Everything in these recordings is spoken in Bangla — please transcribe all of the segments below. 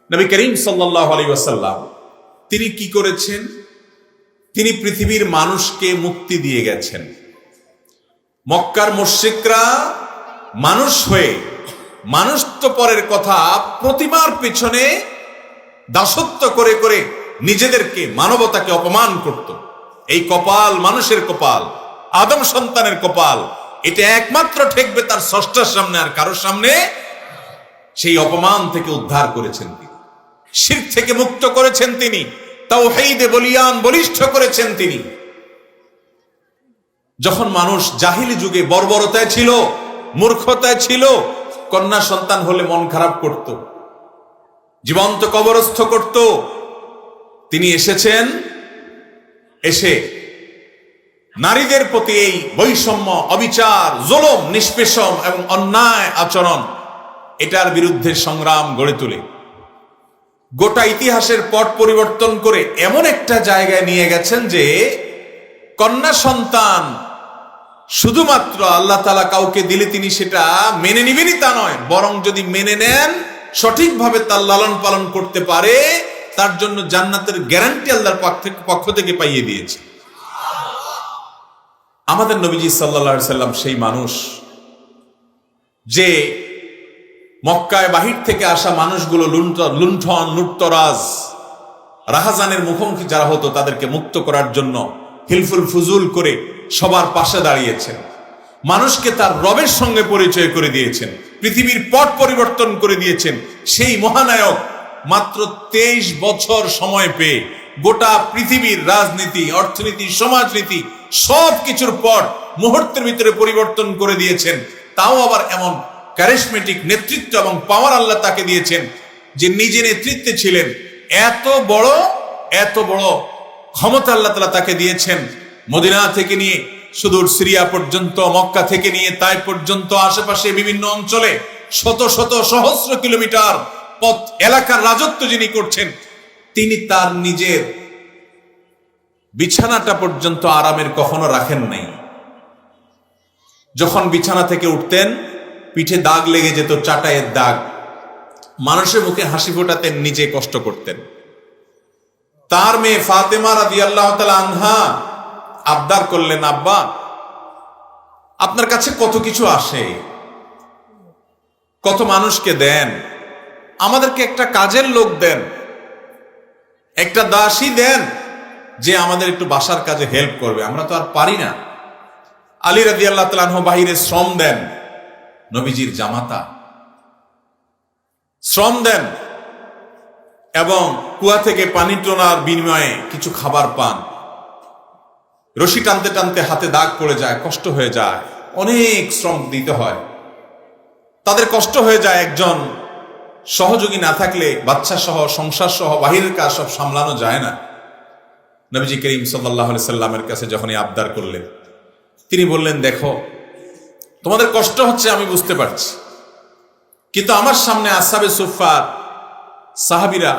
নবী করিম সাল্লাল্লাহু আলাইহি ওয়াসাল্লাম তিনি কি করেছেন? তিনি পৃথিবীর মানুষকে মুক্তি দিয়ে গেছেন। মক্কার মুশরিকরা মানুষ হয়ে মানুষত্বপরের কথা প্রতিমার পেছনে দাসত্ব করে করে নিজেদেরকে, মানবতাকে অপমান করত। এই কপাল মানুষের কপাল, আদম সন্তানের কপাল, এটা একমাত্র ঠেকবে তার স্রষ্টার সামনে, আর কারোর সামনে। সেই অপমান থেকে উদ্ধার করেছেন তিনি, শিরক থেকে মুক্ত করেছেন তিনি, তাওহীদে বলিয়ান বলিষ্ঠ করেছেন তিনি। যখন মানুষ জাহিলি যুগে বর্বরতায় ছিল, মূর্খতায় ছিল, কন্যা সন্তান হলে মন খারাপ করত, জীবন্ত কবরস্থ করত, তিনি এসেছেন, এসে নারীদের প্রতি এই বৈষম্য, অবিচার, জুলুম, নিষ্পেষণ এবং অন্যায় আচরণ, এটার বিরুদ্ধে সংগ্রাম গড়ে তোলে গোটা ইতিহাসের পট পরিবর্তন করে এমন একটা জায়গায় নিয়ে গেছেন যে কন্যা সন্তান শুধুমাত্র আল্লাহ তাআলা কাউকে দিলে তিনি সেটা মেনে নিবেনই তা নয়, বরং যদি মেনে নেন, সঠিকভাবে তার লালন পালন করতে পারে, তার জন্য জান্নাতের গ্যারান্টি আল্লাহর পক্ষ থেকে পাইয়ে দিয়েছে। আমাদের নবীজি সাল্লাল্লাহু আলাইহি সাল্লাম সেই মানুষ যে মক্কায় বাহির থেকে আসা মানুষগুলো লুণ্ঠন, লুটতরাজ, রাহাজানের মুখোমুখি যারা হতো তাদেরকে মুক্ত করার জন্য হিলফুল ফুজুল করে সবার পাশে দাঁড়িয়েছেন, মানুষকে তার রবের সঙ্গে পরিচয় করে দিয়েছেন, পৃথিবীর পট পরিবর্তন করে দিয়েছেন। সেই মহানায়ক মাত্র 23 বছর সময় পেয়ে গোটা পৃথিবীর রাজনীতি, অর্থনীতি, সমাজনীতি সব কিছুর পট মুহূর্তের ভিতরে পরিবর্তন করে দিয়েছেন। তাও আবার এমন ক্যারিজমেটিক নেতৃত্ব এবং পাওয়ার আল্লাহ তাকে দিয়েছেন যে নিজে নেতৃত্বে ছিলেন। এত বড় ক্ষমতা আল্লাহ তাআলা তাকে দিয়েছেন। মদিনা থেকে নিয়ে সুদূর সিরিয়া পর্যন্ত, মক্কা থেকে নিয়ে তাইফ পর্যন্ত, আশেপাশে বিভিন্ন অঞ্চলে শত শত সহস্র কিলোমিটার পথ এলাকার রাজত্ব যিনি করছেন, তিনি তার নিজের বিছানাটা পর্যন্ত আরামের কখনো রাখেন নাই। যখন বিছানা থেকে উঠতেন, পিঠে দাগ লেগে যেত, চাটাইয়ের দাগ, মানুষের মুখে হাসি ফোটাতেন, নিজে কষ্ট করতেন। তার মেয়ে ফাতেমা রাদিয়াল্লাহু তাআলা আনহা আবদার করলেন, আব্বা আপনার কাছে কত কিছু আসে, কত মানুষকে দেন, আমাদেরকে একটা কাজের লোক দেন, একটা দাসী দেন যে আমাদের একটু বাসার কাজে হেল্প করবে, আমরা তো আর পারি না। আলী রাদিয়াল্লাহু তাআলা আনহু বাহিরে শ্রম দেন, নবীজির জামাতা শ্রম দেন এবং কুয়া থেকে পানি তোলার বিনিময়ে কিছু খাবার পান। রশি টানতে টানতে হাতে দাগ পড়ে যায়, কষ্ট হয়ে যায়, অনেক শ্রম দিতে হয়, তাদের কষ্ট হয়ে যায়। একজন সহযোগী না থাকলে বাচ্চা সহ, সংসার সহ, বাহিরের কাজ সব সামলানো যায় না। নবীজি করিম সাল্লাল্লাহু আলাইহি সাল্লামের কাছে যখনই আবদার করলেন, তিনি বললেন, দেখো তোমাদের কষ্ট হচ্ছে আমি বুঝতে পারছি, কিন্তু আমার সামনে আসহাবে সুফফার সাহাবীরা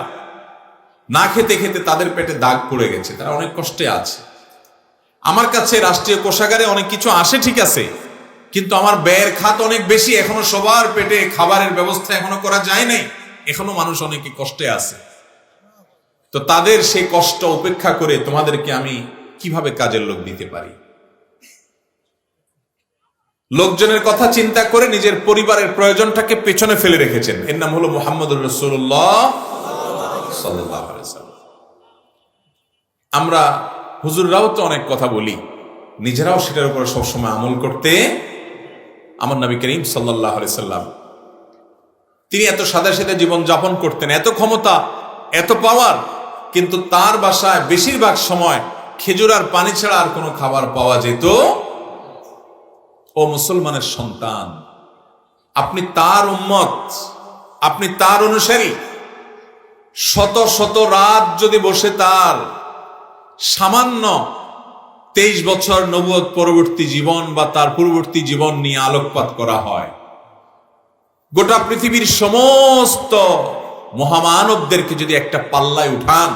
না খেতে খেতে তাদের পেটে দাগ পড়ে গেছে, তারা অনেক কষ্টে আছে। আমার কাছে রাষ্ট্রীয় কোষাগারে অনেক কিছু আসে ঠিক আছে, কিন্তু আমার ব্যয়ের খাত অনেক বেশি, এখনো সবার পেটে খাবারের ব্যবস্থা এখনো করা যায় নাই, এখনো মানুষ অনেকে কষ্টে আছে। তো তাদের সেই কষ্ট উপেক্ষা করে তোমাদেরকে আমি কিভাবে কাজের লোক দিতে পারি? লোকজনের কথা চিন্তা করে নিজের পরিবারের প্রয়োজনটাকে পেছনে ফেলে রেখেছেন। এর নাম হলো মুহাম্মদুর রাসূলুল্লাহ সাল্লাল্লাহু আলাইহি ওয়াসাল্লাম। আমরা হুজুররাও তো অনেক কথা বলি, নিজেরাও সেটার উপর সবসময় আমল করতে। আমার নবী করিম সাল্লাল্লাহু আলাইহি সাল্লাম তিনি এত সাদা সিধা জীবন যাপন করতেন, এত ক্ষমতা, এত পাওয়ার, কিন্তু তার বাসায় বেশিরভাগ সময় খেজুর আর পানি ছাড়া আর কোনো খাবার পাওয়া যেত। ও মুসলমানের সন্তান, আপনি তার উম্মত, আপনি তার অনুসারী, শত শত রাত যদি বসে তার সামান্য 23 বছর নবুয়ত পরবর্তী জীবন বা তার পূর্ববর্তী জীবন নিয়ে আলোকপাত করা হয়, গোটা পৃথিবীর সমস্ত মহামানবদেরকে যদি একটা পাল্লায় উঠান,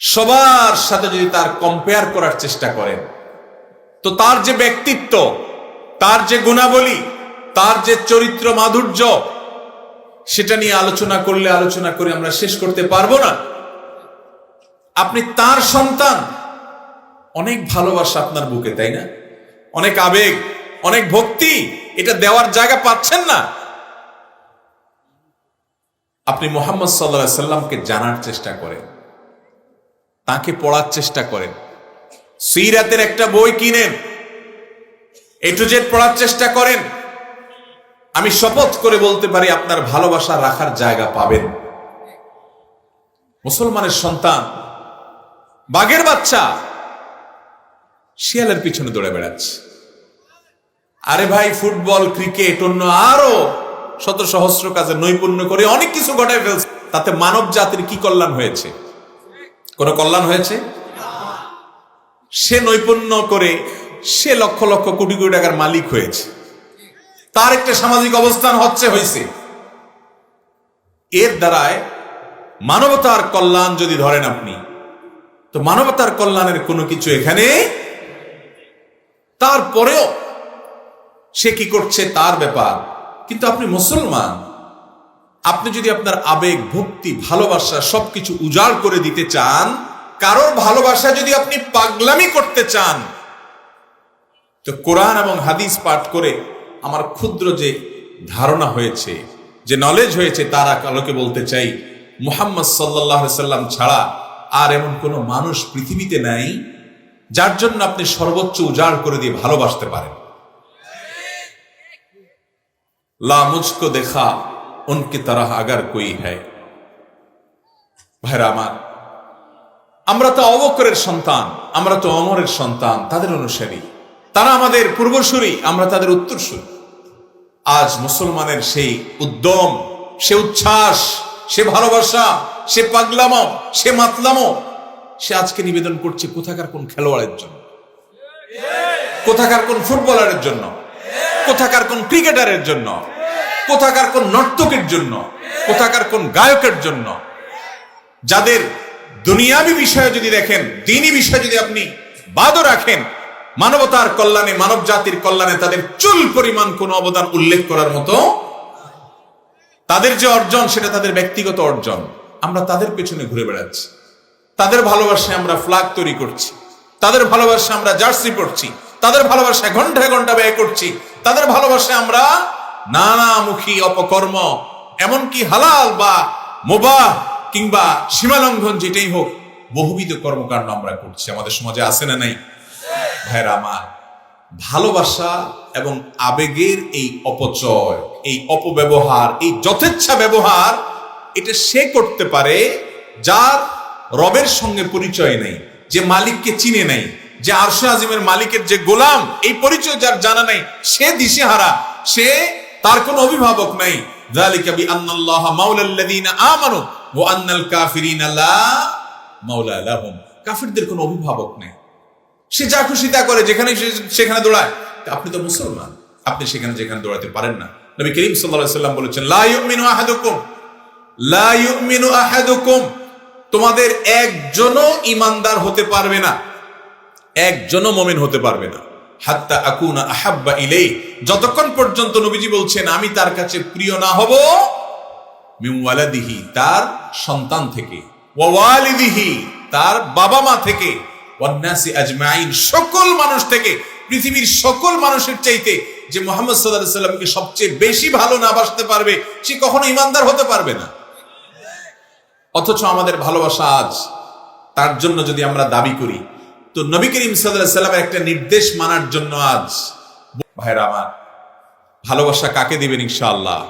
সবার সাথে যদি তার কম্পেয়ার করার চেষ্টা করেন, তো তার যে ব্যক্তিত্ব, তার যে গুণাবলী, তার যে চরিত্র মাধুর্য, সেটা নিয়ে আলোচনা করে আমরা শেষ করতে পারবো না। আপনি তার সন্তান, অনেক ভালোবাসা আপনার বুকে, তাই না? অনেক আবেগ, অনেক ভক্তি, এটা দেওয়ার জায়গা পাচ্ছেন না। আপনি মুহাম্মদ সাল্লাল্লাহু আলাইহি সাল্লামকে জানার চেষ্টা করেন, তাকে পড়ার চেষ্টা করেন, সিরাতের একটা বই কিনেন, এ টু জেড পড়ার চেষ্টা করেন। আমি শপথ করে বলতে পারি আপনার ভালোবাসা রাখার জায়গা পাবেন। মুসলমানের সন্তান বাঘের বাচ্চা শিয়ালের পিছনে দৌড়ে বেড়াচ্ছে। আরে ভাই, ফুটবল, ক্রিকেট, অন্য আরো শত সহস্র কাজে নৈপুণ্য করে অনেক কিছু ঘটায় ফেলছে, তাতে মানব জাতির কি কল্যাণ হয়েছে? কোন কল্যাণ হয়েছে? সে নৈপুণ্য করে সে লক্ষ লক্ষ কোটি কোটি টাকার মালিক হয়েছে, তার একটা সামাজিক অবস্থান হয়েছে। এর দ্বারায় মানবতার কল্যাণ যদি ধরেন আপনি, তো মানবতার কল্যাণের কোনো কিছু এখানে। তারপরেও সে কি করছে তার ব্যাপার, কিন্তু আপনি মুসলমান, আপনি যদি আপনার আবেগ, ভক্তি, ভালোবাসা সবকিছু উজাড় করে দিতে চান, কারোর ভালোবাসা যদি আপনি পাগলামি করতে চান, তো কোরআন এবং হাদিস পাঠ করে আমার ক্ষুদ্র যে ধারণা হয়েছে, যে নলেজ হয়েছে, তার আলোকে বলতে চাই, মুহাম্মদ সাল্লাল্লাহু আলাইহি সাল্লাম ছাড়া আর এমন কোনো মানুষ পৃথিবীতে নাই যার জন্য আপনি সর্বোচ্চ উজাড় করে দিয়ে ভালোবাসতে পারেন। লা মুঝকো দেখা উনকি তরহ আগার কোই হ্যায়। ভাইরা আমার, আমরা তো আবু বকরের সন্তান, আমরা তো ওমরের সন্তান, তাদের অনুসারী, তারা আমাদের পূর্বসূরি, আমরা তাদের উত্তরসূরি। আজ মুসলমানের সেই উদ্যম, সে উচ্ছ্বাস, সে ভালোবাসা, সে পাগলামো, সে মাতলামো, সে আজকে নিবেদন করছে কোথাকার কোন খেলোয়াড়ের জন্য, কোথাকার কোন ফুটবলারের জন্য, কোথাকার কোন ক্রিকেটারের জন্য, কোথাকার কোন নর্তকের জন্য, কোথাকার কোন গায়কের জন্য, যাদের দুনিয়াবী বিষয়ে যদি দেখেন, দ্বীনি বিষয়ে যদি আপনি বাদও রাখেন, মানবতার কল্যাণে, মানব জাতির কল্যাণে তাদের চুল পরিমাণ কোন অবদান উল্লেখ করার মতো, তাদের যে অর্জন সেটা তাদের ব্যক্তিগত অর্জন, আমরা তাদের পেছনে ঘুরে বেড়াচ্ছি, তাদের ভালোবাসায় আমরা ফ্ল্যাগ তৈরি করছি, তাদের ভালোবাসায় আমরা জার্সি পড়ছি, তাদের ভালোবাসায় ঘন্টায় ঘন্টা ব্যয় করছি, তাদের ভালোবাসায় আমরা নানামুখী অপকর্ম, এমনকি হালাল বা মুবাহ কিংবা সীমালঙ্ঘন যেটাই হোক, বহুবিধ কর্মকাণ্ড আমরা করছি। আমাদের সমাজে আছে না নাই? ভাইরা আমার, ভালোবাসা এবং আবেগের এই অপচয়, এই অপব্যবহার, এই যথেচ্ছা ব্যবহার, এটা সে করতে পারে যার রবের সঙ্গে পরিচয় নেই, যে মালিককে চিনে নাই, যে আরশে আজিমের মালিকের যে গোলাম, এই পরিচয় যার জানা নাই, সে দিশেহারা, সে, তার কোনো অভিভাবক নাই। যালিকা বিআন্নাল্লাহা মাওলাল্লাযীনা আমানু ওয়া আন্নাল কাফিরিনা লা মাওলা লাহুম। কাফিরদের কোনো অভিভাবক নেই, সে যা খুশি তা করে, যেখানে সেখানে দৌড়ায়। আপনি তো মুসলমান, আপনি সেখানে যেখানে দৌড়াতে পারেন না। নবী করিম সাল্লাল্লাহু আলাইহি সাল্লাম বলেছেন, লা ইউমিনু আহাদুকুম, তোমাদের একজনও ঈমানদার হতে পারবে না, একজনও মুমিন হতে পারবে না, হাত্তা আকুনা আহাব্বা ইলাইহি, যতক্ষণ পর্যন্ত নবীজি বলছেন আমি তার কাছে প্রিয় না হব, মিন ওয়ালাদিহি, তার সন্তান থেকে, ওয়া ওয়ালিদিহি, তার বাবা মা থেকে, ওয়ান নাসি আজমাইন, সকল মানুষ থেকে, পৃথিবীর সকল মানুষের চাইতে যে মুহাম্মদ সাল্লাল্লাহু আলাইহি সাল্লামকে সবচেয়ে বেশি ভালো না বাসতে পারবে, সে কখনো ঈমানদার হতে পারবে না। অথচ আমাদের ভালোবাসা আজ তার জন্য যদি আমরা দাবি করি, তো নবী করিম সাল্লাল্লাহু আলাইহি সাল্লামের একটা নির্দেশ মানার জন্য আজ, ভাইরা আমার, ভালোবাসা কাকে দিবেন? ইনশাআল্লাহ।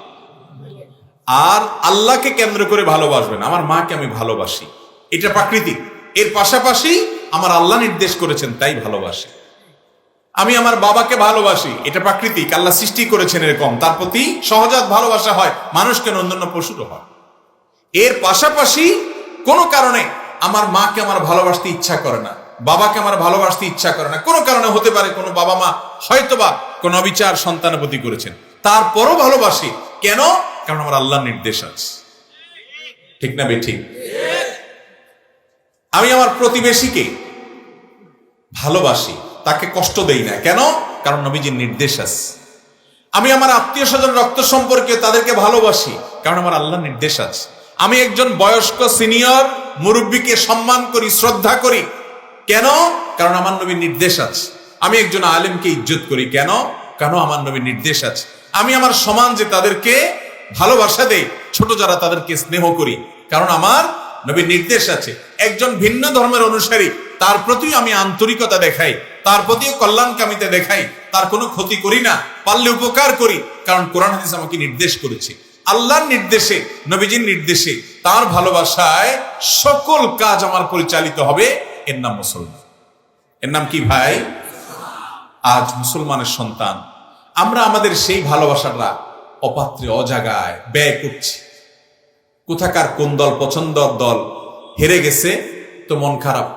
আর আল্লাহকে কেন্দ্র করে ভালোবাসবেন। আমার মাকে আমি ভালোবাসি, এটা প্রাকৃতিক, এর পাশাপাশি আমার আল্লাহ নির্দেশ করেছেন তাই ভালোবাসি। আমি আমার বাবাকে ভালোবাসি, এটা প্রাকৃতিক, আল্লাহ সৃষ্টি করেছেন এরকম, তার প্রতি সহজাত ভালোবাসা হয়, মানুষ কেন অন্যান্য পশুরও হয়। এর পাশাপাশি কোনো কারণে আমার মাকে আমার ভালোবাসতে ইচ্ছা করে না, বাবাকে আমার ভালোবাসতে ইচ্ছা করে না, কোনো কারণে হতে পারে, কোনো বাবা মা হয়তোবা কোনো অবিচার সন্তানের প্রতি করেছেন, তারপরও ভালোবাসি। কেন? কারণ আমার আল্লাহর নির্দেশ আছে। ঠিক না বেঠিক? আমি আমার প্রতিবেশীকে ভালোবাসি, তাকে কষ্ট দেই না। কেন? কারণ নবীজির নির্দেশ আছে। আমি আমার আত্মীয় স্বজন রক্ত সম্পর্কে তাদেরকে ভালোবাসি, কারণ আমার আল্লাহর নির্দেশ আছে। আমি একজন বয়স্ক সিনিয়র মুরব্বীকে সম্মান করি, শ্রদ্ধা করি, কেন? কারণ আমার নবীর নির্দেশ আছে। আমি একজন আলেমকে ইজ্জত করি, কেন? কারণ আমার নবীর নির্দেশ আছে। আমি আমার সমাজে তাদেরকে ভালোবাসা দেই, ছোট যারা তাদেরকে স্নেহ করি, কারণ আমার নবীর নির্দেশ আছে। একজন ভিন্ন ধর্মের অনুসারী, তার প্রতি আমি আন্তরিকতা দেখাই, তার প্রতিও কল্যাণকামিতা দেখাই, তার কোনো ক্ষতি করি না, পারলে উপকার করি, কারণ কোরআন হাদিস আমাকে নির্দেশ করেছে। আল্লাহর নির্দেশে, নবীজির নির্দেশে, তার ভালোবাসায় সকল কাজ আমার পরিচালিত হবে। এর নাম মুসলমান। এর নাম কি ভাই? আজ মুসলমানের সন্তান আমরা আমাদের সেই ভালোবাসাটা অপাত্রে, অজাগায় ব্যয় করছি। কোথাকার কোন দল পছন্দের দল হেরে গেছে তো মন খারাপ।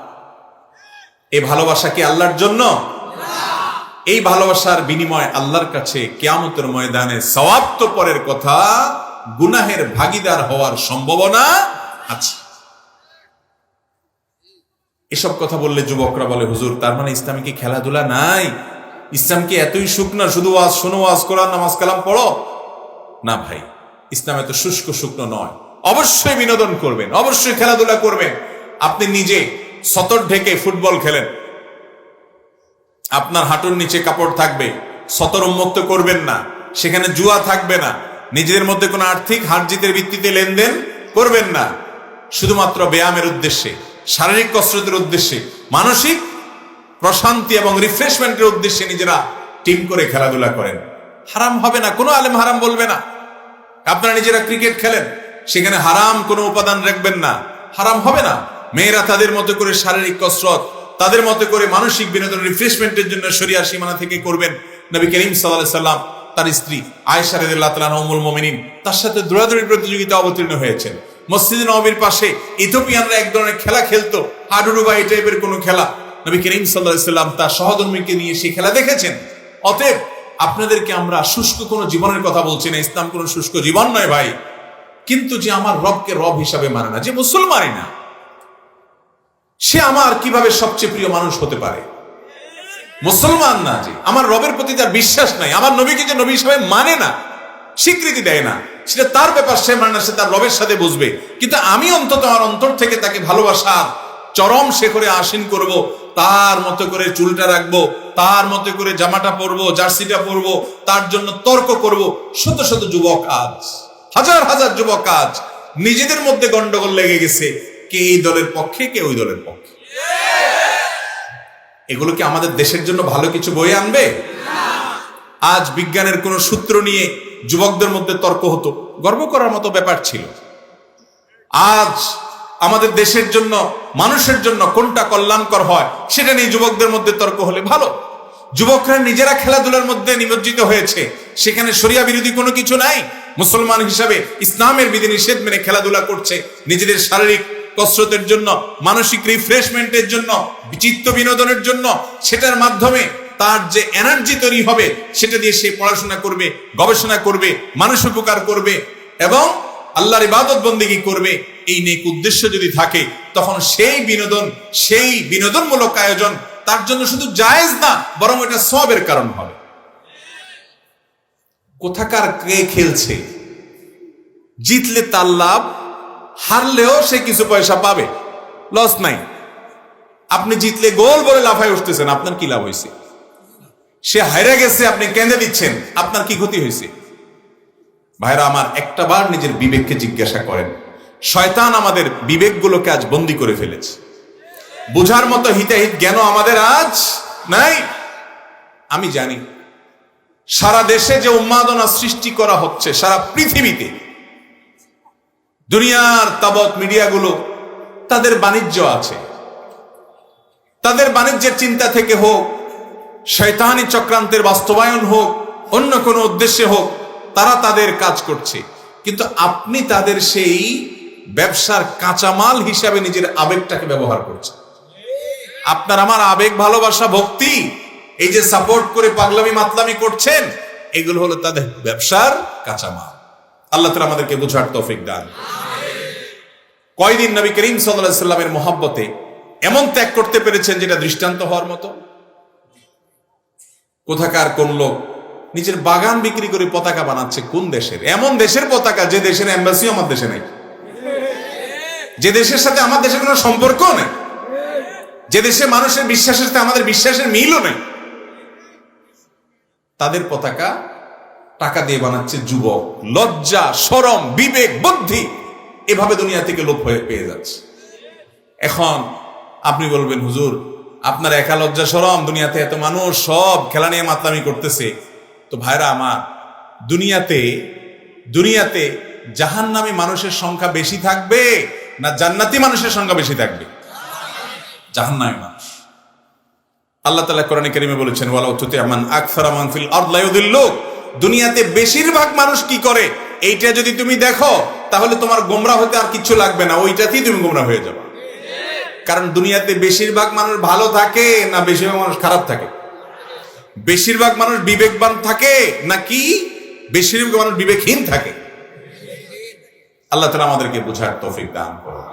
এই ভালোবাসা কি আল্লাহর জন্য? এই ভালোবাসার বিনিময় আল্লাহর কাছে কিয়ামতের ময়দানে সওয়াব তো পরের কথা, গুনাহের ভাগীদার হওয়ার সম্ভাবনা আছে। এসব কথা বললে যুবকরা বলে, হুজুর তার মানে ইসলামে কি খেলাধুলা নাই? ইসলাম কি এতই শুকনো, শুধু ওয়াজ শোনো, ওয়াজ কোরআন নামাজ কালাম পড়ো? না ভাই, ইসলাম এত শুষ্ক শুকনো নয়। অবশ্যই বিনোদন করবেন, অবশ্যই খেলাধুলা করবেন। আপনি নিজে সতর ঢেকে ফুটবল খেলেন, আপনার হাঁটুর নিচে কাপড় থাকবে, সতর উন্মুক্ত করবেন না, সেখানে জুয়া থাকবে না, নিজেদের মধ্যে কোনো আর্থিক হার জিতের ভিত্তিতে লেনদেন করবেন না, শুধুমাত্র ব্যায়ামের উদ্দেশ্যে, শারীরিক কসরতের উদ্দেশ্যে, মানসিক প্রশান্তি এবং রিফ্রেশমেন্টের উদ্দেশ্যে নিজেরা টিম করে খেলাধুলা করেন। হারাম হবে না, কোনো আলেম হারাম বলবে না। আপনারা নিজেরা ক্রিকেট খেলেন, সেখানে হারাম কোনো উপাদান রাখবেন না, হারাম হবে না। মেয়েরা তাদের মতো করে শারীরিক কসরত, তাদের মতো করে মানসিক বিনোদন, রিফ্রেশমেন্টের জন্য শরিয়ার সীমানা থেকে করবেন। নবী করিম সাল্লাল্লাহু আলাইহি সাল্লাম তার স্ত্রী আয়েশা রাদিয়াল্লাহু তাআলা উম্মুল মুমিনিন, তার সাথে দৌড়াদৌড়ি প্রতিযোগিতা অবতীর্ণ হয়েছেন। মসজিদে নববীর পাশে ইথিওপিয়ানরা এক ধরনের খেলা খেলতো, হাডুডু বা এই টাইপের কোনো খেলা। নবী করিম সাল্লাল্লাহু আলাইহি সাল্লাম তার সহধর্মীকে নিয়ে সেই খেলা দেখেছেন। অতএব আপনাদেরকে আমরা শুষ্ক কোনো জীবনের কথা বলছি না, ইসলাম কোনো শুষ্ক জীবন নয় ভাই। কিন্তু যে আমার রবকে রব হিসাবে মানে না, যে মুসলমানই না, সে আমার কিভাবে সবচেয়ে প্রিয় মানুষ হতে পারে? মুসলমান না, যে আমার রবের প্রতি তার বিশ্বাস নাই, আমার নবীকে যে নবী হিসাবে মানে না, স্বীকৃতি দেয় না, সেটা তার ব্যাপার, সে মানে না, সে তার রবের সাথে বুঝবে। কিন্তু আমি অন্তত আমার অন্তর থেকে তাকে ভালোবাসার চরম শেখরে আসীন করব, তার মতো করে চুলটা রাখবো, তার মতো করে জামাটা পরবো, জার্সিটা পরবো, তার জন্য তর্ক করব। শত শত যুবক আজ, হাজার হাজার যুবক আজ নিজেদের মধ্যে গন্ডগোল লেগে গেছে, কে এই দলের পক্ষে, কে ওই দলের পক্ষে। এগুলো কি আমাদের দেশের জন্য ভালো কিছু বয়ে আনবে? আজ বিজ্ঞানের কোন সূত্র নিয়ে যুবকদের মধ্যে তর্ক হতো, গর্ব করার মতো ব্যাপার ছিল। আজ আমাদের দেশের জন্য, মানুষের জন্য কোনটা কল্যাণকর হয় সেটা নিয়ে যুবকদের মধ্যে তর্ক হলে ভালো। যুবকরা নিজেরা খেলাধুলার মধ্যে নিমজ্জিত হয়েছে, সেখানে শরিয়া বিরোধী কোনো কিছু নাই। মুসলমান হিসাবে ইসলামের বিধিনিষেধ মেনে খেলাধুলা করছে, নিজেদের শারীরিক কসরতের জন্য, মানসিক রিফ্রেশমেন্টের জন্য, চিত্ত বিনোদনের জন্য। সেটার মাধ্যমে তার যে এনার্জি তৈরি হবে, সেটা দিয়ে সে পড়াশোনা করবে, গবেষণা করবে, মানুষ উপকার করবে এবং আল্লাহর ইবাদত বন্দেগী করবে। এই নেক উদ্দেশ্য যদি থাকে, তখন সেই বিনোদনমূলক আয়োজন তার জন্য শুধু জায়েজ না, বরং এটা সওয়াবের কারণ হবে। কোথাকার কে খেলছে, জিতলে তার লাভ, হারলেও সে কিছু পয়সা পাবে, লস নাই। আপনি জিতলে গোল বলে লাফায় উঠতেছেন, আপনার কি লাভ হয়েছে? সে হাইরা গেছে, আপনি কেঁদে দিচ্ছেন, আপনার কি ক্ষতি হয়েছে? ভাইরা আমার, একটা বার নিজের বিবেককে জিজ্ঞাসা করেন। শয়তান আমাদের বিবেকগুলোকে আজ বন্দী করে ফেলেছে। বুঝার মতো হিতাহিত জ্ঞান আমাদের আজ নাই। আমি জানি সারা দেশে যে উন্মাদনা সৃষ্টি করা হচ্ছে, সারা পৃথিবীতে দুনিয়ার তাবৎ মিডিয়াগুলো, তাদের বাণিজ্য আছে। তাদের বাণিজ্যের চিন্তা থেকে হোক, শয়তানি চক্রান্তের বাস্তবায়ন হোক, অন্য কোনো উদ্দেশ্যে হোক, তারা তাদের কাজ করছে। কিন্তু আপনি তাদের সেই ব্যবসার কাঁচামাল হিসাবে নিজের আবেগটাকে ব্যবহার করছেন। আপনার আমার আবেগ, ভালোবাসা, ভক্তি, এই যে সাপোর্ট করে পাগলামি মাতলামি করছেন, এগুলো হলো তাদের ব্যবসার কাঁচামাল। আল্লাহ তাআলা আমাদেরকে বুঝার তৌফিক দান। কয়দিন নবী করিম সাল্লাল্লাহু আলাইহি সাল্লামের মহব্বতে এমন ত্যাগ করতে পেরেছেন যেটা দৃষ্টান্ত হওয়ার মতো। কোথাকার কোন লোক নিজের বাগান বিক্রি করে পতাকা বানাচ্ছে কোন দেশের? এমন দেশের পতাকা যে দেশের এম্বাসি আমার দেশে নাই, যে দেশের সাথে আমার দেশের কোনো সম্পর্ক নেই, যে দেশে মানুষের বিশ্বাসের সাথে আমাদের বিশ্বাসের মিলও নেই, তাদের পতাকা টাকা দিয়ে বানাচ্ছে যুবক। লজ্জা, শরম, বিবেক, বুদ্ধি এভাবে দুনিয়া থেকে লোপ হয়ে পেয়ে যাচ্ছে। এখন আপনি বলবেন, হুজুর আপনার একা লজ্জা শরম, দুনিয়াতে এত মানুষ সব খেলা নিয়ে মাতলামি করতেছে। তো ভাইরা আমার, দুনিয়াতে জাহান্নামী মানুষের সংখ্যা বেশি থাকবে না জান্নাতি মানুষের সংখ্যা বেশি থাকবে? জাহান্নামী মানুষ। আল্লাহ তাআলা কোরআনে কারীমে বলেছেন, ওয়ালাউ তুতি'আ মান আকসারা মান ফিল আরদি লা ইউদিল্লুক। দুনিয়াতে বেশিরভাগ মানুষ কি করে এইটা যদি তুমি দেখো, তাহলে তোমার গোমরা হতে আর কিছু লাগবে না, ওইটাতেই তুমি গোমরা হয়ে যাবে। কারণ দুনিয়াতে বেশিরভাগ মানুষ ভালো থাকে না বেশিরভাগ মানুষ খারাপ থাকে? বেশিরভাগ মানুষ বিবেকবান থাকে নাকি বেশিরভাগ মানুষ বিবেকহীন থাকে? আল্লাহ তাআলা আমাদেরকে বোঝার তৌফিক দান করুন।